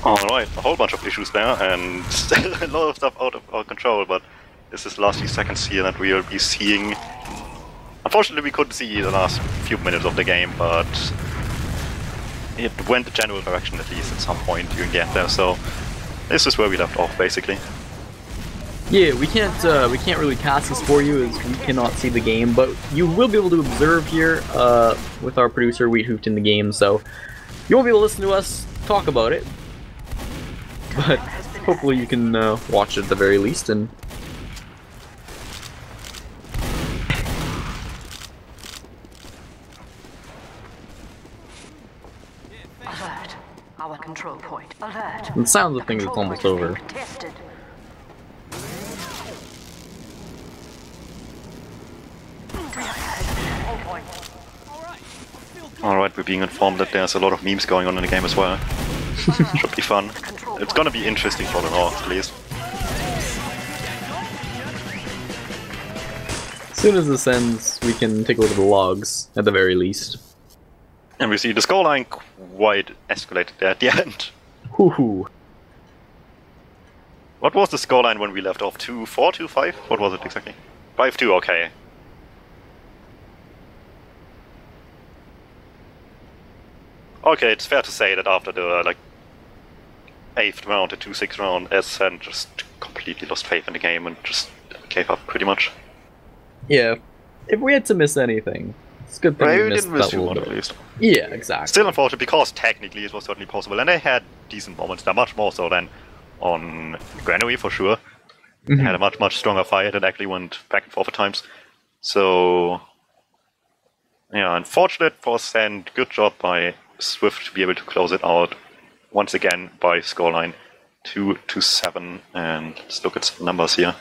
Alright, a whole bunch of issues there, and a lot of stuff out of our control, but this is the last few seconds here that we'll be seeing. Unfortunately, we couldn't see the last few minutes of the game, but it went the general direction at least at some point during the end there, so this is where we left off, basically. Yeah, we can't really cast this for you as we cannot see the game, but you will be able to observe here with our producer Wiethoofd in the game, so you won't be able to listen to us talk about it, but hopefully you can watch it at the very least. And alert! Our control point. Alert! it sounds of things it's almost over. Alright, we're being informed that there's a lot of memes going on in the game as well. Should be fun. It's gonna be interesting for the North, at least. As soon as this ends, we can take a look at the logs, at the very least. And we see the scoreline quite escalated there at the end. Hoo-hoo. What was the scoreline when we left off? 2-4, 2-5? What was it exactly? 5-2, okay. Okay, it's fair to say that after the 8th round, the 2-6 round, Ascent just completely lost faith in the game and just gave up pretty much. Yeah, if we had to miss anything, it's a good thing we missed didn't miss that too little much bit. at least. Yeah, exactly. Still unfortunate because technically it was certainly possible, and they had decent moments there, much more so than on Granary for sure. They had a much stronger fight that actually went back and forth at times. So, yeah, unfortunate for Ascent. Good job by SVIFT to be able to close it out once again by scoreline 2-7. And let's look at some numbers here.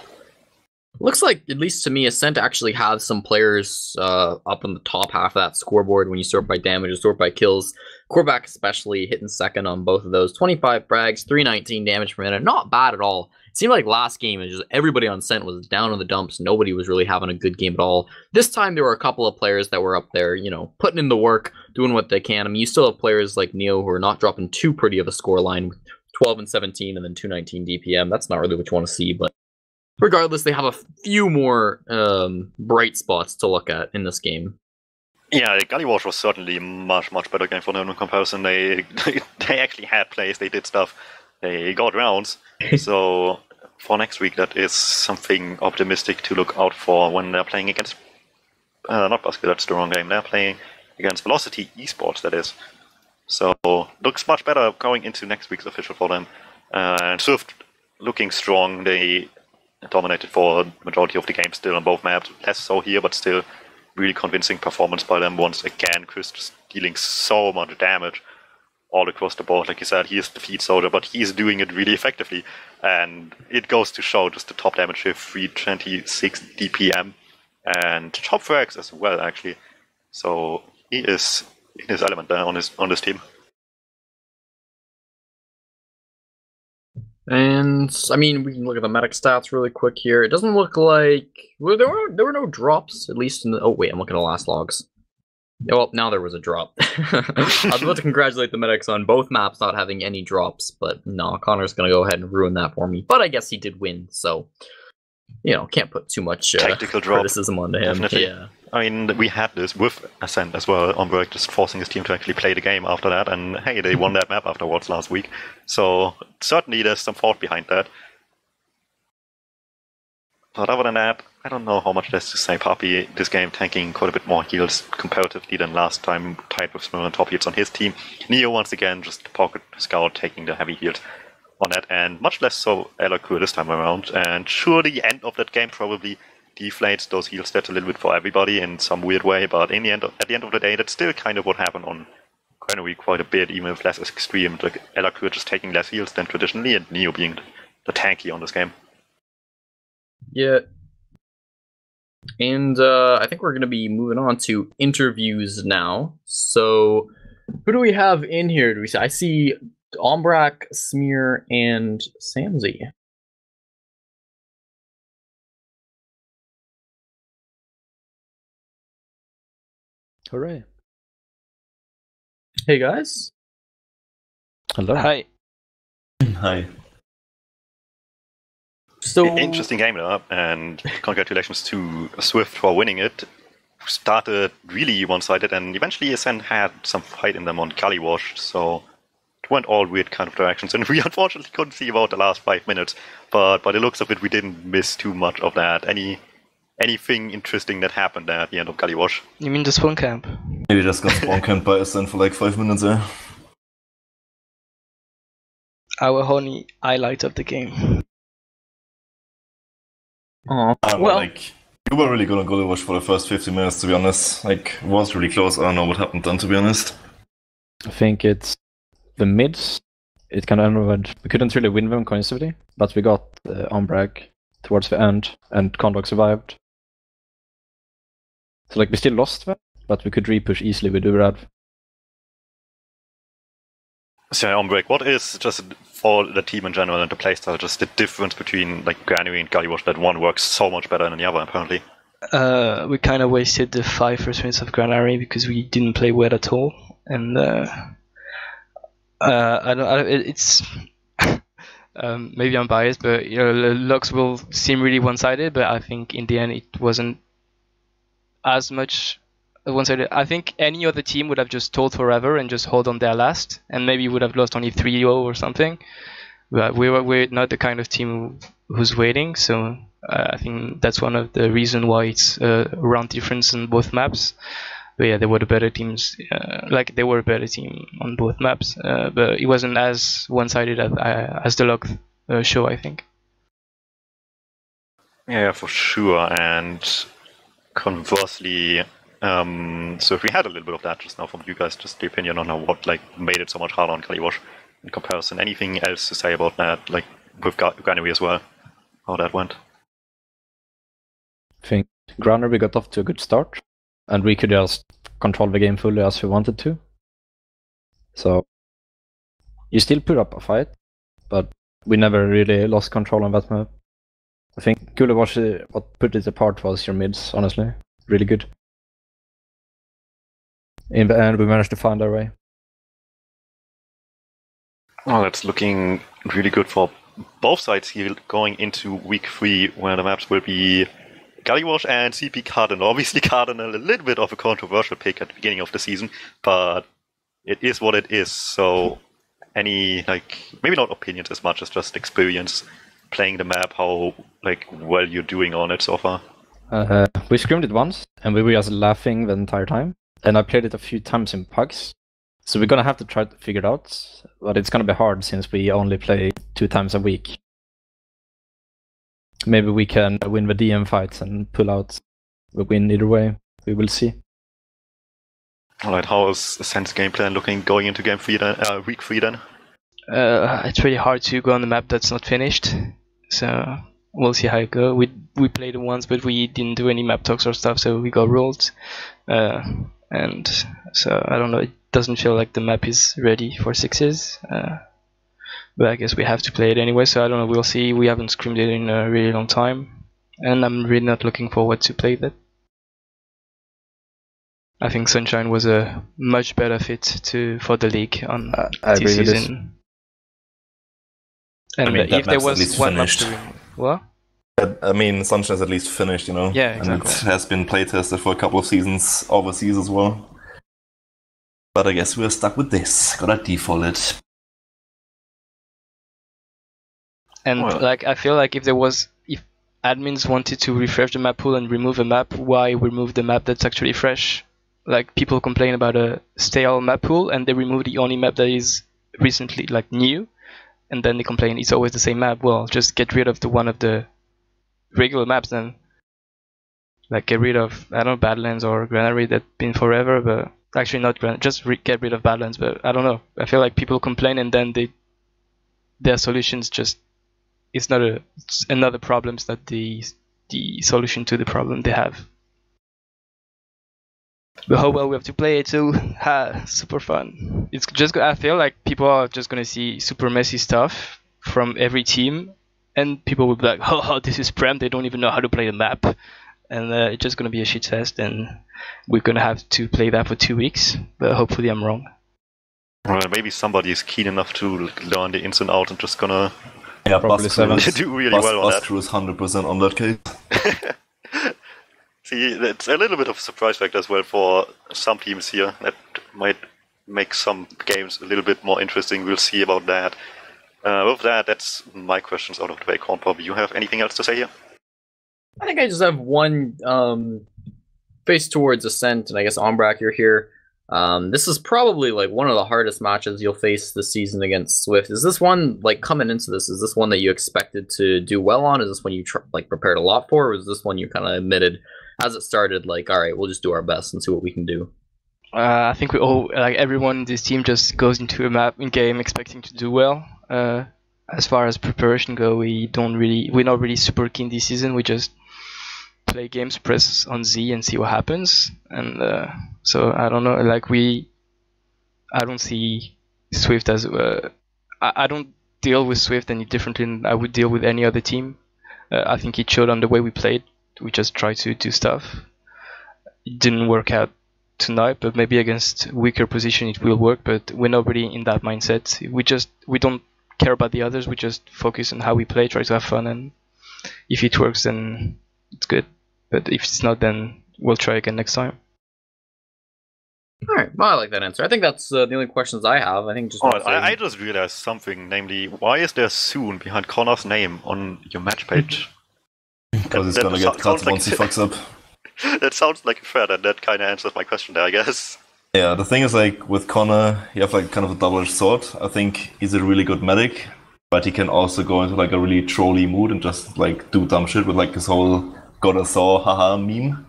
Looks like, at least to me, Ascent actually have some players up in the top half of that scoreboard when you sort by damage or sort by kills. Cornpop especially hitting second on both of those. 25 frags, 319 damage per minute. Not bad at all. It seemed like last game, it just everybody on Ascent was down in the dumps. Nobody was really having a good game at all. This time, there were a couple of players that were up there, you know, putting in the work, doing what they can. I mean, you still have players like Neo who are not dropping too pretty of a score line with 12 and 17 and then 219 DPM. That's not really what you want to see, but regardless, they have a few more bright spots to look at in this game. Yeah, Gullywash was certainly a much better game for them in comparison. They actually had plays, they did stuff, they got rounds. So for next week, that is something optimistic to look out for when they're playing against, not Basket, that's the wrong game, they're playing against Velocity Esports, that is. So looks much better going into next week's official for them. And Swift looking strong, they dominated for the majority of the game still on both maps. Less so here, but still really convincing performance by them once again. Chris just dealing so much damage all across the board. Like you said, he is the feed soldier, but he's doing it really effectively. And it goes to show just the top damage here, 326 DPM. And top frags as well, actually. So he is in his element there on this team. And I mean, we can look at the medic stats really quick here. It doesn't look like there were no drops, at least in the. Oh wait, I'm looking at the last logs. Yeah, well, now there was a drop. I was about to congratulate the medics on both maps not having any drops, but no, Connor's gonna go ahead and ruin that for me. But I guess he did win, so you know, can't put too much tactical drop criticism onto him. Definitely. Yeah. I mean, we had this with Ascent as well, Omberg just forcing his team to actually play the game after that, and hey, they won that map afterwards last week. So certainly there's some thought behind that. But other than that, I don't know how much there's to say. Papi, this game tanking quite a bit more heals comparatively than last time, tied with Smurl and top heals on his team. Neo once again just pocket scout taking the heavy heals on that, and much less so Elokur this time around. And sure, the end of that game probably deflates those heal stats a little bit for everybody in some weird way, but in the end, at the end of the day, that's still kind of what happened on Granary quite a bit, even if less extreme. Like Elokur just taking less heals than traditionally, and Neo being the tanky on this game. Yeah. And I think we're going to be moving on to interviews now. So, who do we have in here? Do we see? I see Ombrak, Smear, and Samzy. Hooray. Hey guys. Hello. Hi. Hi. So Interesting game though, and congratulations to SVIFT for winning it. Started really one-sided, and eventually Ascent had some fight in them on Kaliwash, so it went all weird kind of directions, and we unfortunately couldn't see about the last 5 minutes, but by the looks of it, we didn't miss too much of that. Anything interesting that happened there at the end of Kaliwash? You mean the spawn camp? Maybe just got spawn camped by Ascent for like 5 minutes there. Our only highlight of the game. oh, Well, like, you were really good on Gulliwash for the first 50 minutes, to be honest. Like, it was really close. I don't know what happened then, to be honest. I think it's the mids. It kind of ended. We couldn't really win them coincidentally, but we got Ombrag towards the end, and Condog survived. So like we still lost them, but we could re-push easily with Urad. So Ombrag, what is just for the team in general and the playstyle, just the difference between like Granary and Kaliwash that one works so much better than the other apparently? We kind of wasted the 5 first minutes of Granary because we didn't play well at all, and it's maybe I'm biased, but you know, looks will seem really one-sided, but I think in the end it wasn't as much one-sided. I think any other team would have just told forever and just hold on their last, and maybe would have lost only 3-0 or something. But we're not the kind of team who's waiting, so I think that's one of the reasons why it's a round difference on both maps. But yeah, they were the better teams. They were a better team on both maps, but it wasn't as one-sided as the log show, I think. Yeah, for sure. And conversely, so if we had a little bit of that just now from you guys, just the opinion on what like made it so much harder on Kaliwash in comparison. Anything else to say about that, like with Granary as well, how that went? I think Granary got off to a good start, and we could just control the game fully as we wanted to. So you still put up a fight, but we never really lost control on that map. I think Gulliwash, what put it apart was your mids, honestly. Really good. In the end, we managed to find our way. Well, that's looking really good for both sides here going into week 3, where the maps will be Kaliwash and CP Cardinal. Obviously, Cardinal a little bit of a controversial pick at the beginning of the season, but it is what it is. So, any maybe not opinions as much as just experience playing the map, how well you're doing on it so far? We scrimmed it once, and we were just laughing the entire time. And I played it a few times in pugs, so we're gonna have to try to figure it out. But it's gonna be hard since we only play 2 times a week. Maybe we can win the DM fights and pull out the win either way. We will see. Alright, how is Ascent's game plan looking going into game 3 then, week 3 then? It's really hard to go on the map that's not finished, so we'll see how it goes. We played it once, but we didn't do any map talks or stuff, so we got rolled. And so I don't know, it doesn't feel like the map is ready for 6s. But I guess we have to play it anyway, so I don't know, we'll see. We haven't scrimmed it in a really long time, and I'm really not looking forward to play that. I think Sunshine was a much better fit for the league on this season. And I mean, if there was one map to win, what? I mean, Sunshine's at least finished, you know? Yeah, exactly. And it has been playtested for a couple of seasons overseas as well. But I guess we're stuck with this. Gotta default it. And I feel like if admins wanted to refresh the map pool and remove a map, why remove the map that's actually fresh? Like, people complain about a stale map pool, and they remove the only map that is recently new, and then they complain it's always the same map. Well, just get rid of one of the regular maps then. Like, get rid of, I don't know, Badlands or Granary that's been forever, but actually not Granary, just get rid of Badlands, but I don't know. I feel like people complain and then their solutions just, it's another problem, it's not the solution to the problem they have. But how well we have to play it too, super fun. It's just, I feel like people are just gonna see super messy stuff from every team, and people will be like, oh, this is Prem, they don't even know how to play the map. And it's just gonna be a shit fest, and we're gonna have to play that for 2 weeks, but hopefully I'm wrong. Well, maybe somebody is keen enough to learn the ins and outs and just gonna Probably sevens. do really well on that. Crew is 100% on that case. See, it's a little bit of a surprise factor as well for some teams here. That might make some games a little bit more interesting. We'll see about that. With that, that's my questions out of the way. Cornpop, you have anything else to say here? I think I just have one face towards Ascent, and I guess Ombrak, you're here. This is probably like one of the hardest matches you'll face this season against Swift. Is this one, like, coming into this, is this one that you expected to do well on? Is this one you prepared a lot for, or is this one you kind of admitted as it started, like, all right, we'll just do our best and see what we can do? I think we all, like, everyone in this team just goes into a map in game expecting to do well. As far as preparation go, we're not really super keen this season. We just play games, press on Z and see what happens. And so I don't know, like, I don't see Swift as I don't deal with Swift any differently than I would deal with any other team. I think it showed on the way we played. We just tried to do stuff. It didn't work out tonight, but maybe against weaker position it will work. But we're not really in that mindset. We don't care about the others. We just focus on how we play, try to have fun, and if it works, then it's good. But if it's not, then we'll try again next time. All right, well, I like that answer. I think that's the only questions I have. I think just. I just realized something, namely, why is there soon behind Connor's name on your match page? Because he's gonna get cut once he fucks up. That sounds like a threat, and that kind of answers my question there, I guess. Yeah, the thing is, like, with Connor, you have like kind of a double-edged sword. I think he's a really good medic, but he can also go into like a really trolly mood and just like do dumb shit with like his whole "got a saw, haha" meme.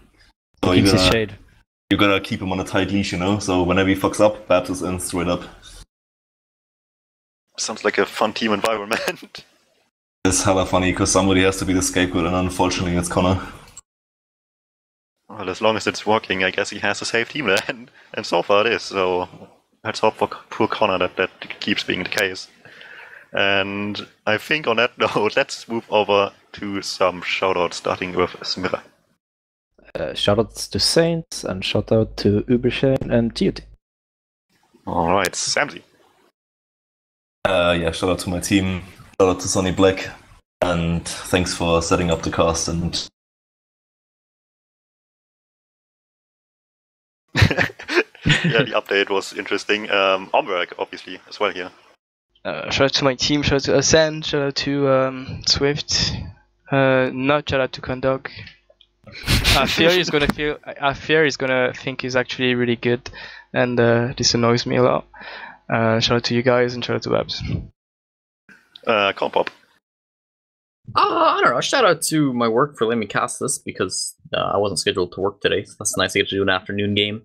So Keeps his shade. You gotta keep him on a tight leash, you know. So whenever he fucks up, Babs is in straight up. Sounds like a fun team environment. It's hella funny because somebody has to be the scapegoat, and unfortunately, it's Connor. Well, as long as it's working, I guess he has a safe team then. And so far it is, so let's hope for poor Connor that keeps being the case. And I think on that note, let's move over to some shoutouts, starting with Smira. Shoutouts to Saints, and shoutout to Uberchain and TUT. Alright, Samsy. Yeah, shout out to my team, shout out to Sonny Black, and thanks for setting up the cast and yeah, the update was interesting. Omberg, obviously, as well here. Shout out to my team, shout out to Ascent, shout out to Swift, not shout out to Condog. I fear he's gonna think he's actually really good, and this annoys me a lot. Shout out to you guys and shout out to Babs. Cornpop. I don't know. Shout out to my work for letting me cast this because I wasn't scheduled to work today. So that's nice to get to do an afternoon game.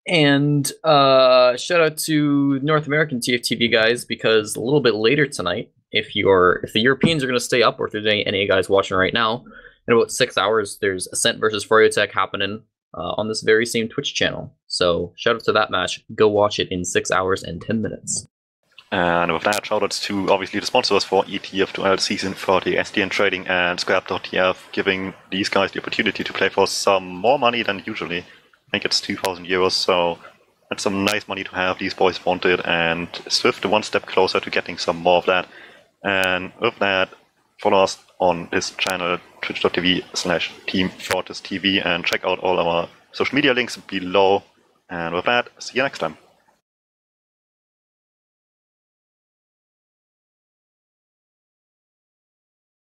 And shout out to North American TFTV guys because a little bit later tonight, if the Europeans are going to stay up, or if there's any NA guys watching right now, in about 6 hours, there's Ascent versus Froyotech happening on this very same Twitch channel. So shout out to that match. Go watch it in 6 hours and 10 minutes. And with that, shoutouts to obviously the sponsors for ETF2L Season 30, SDN Trading and Scrap.tf, giving these guys the opportunity to play for some more money than usually. I think it's 2,000 euros, so that's some nice money to have. These boys wanted, and Swift one step closer to getting some more of that. And with that, follow us on this channel, twitch.tv/teamfortress.tv, and check out all our social media links below. And with that, see you next time.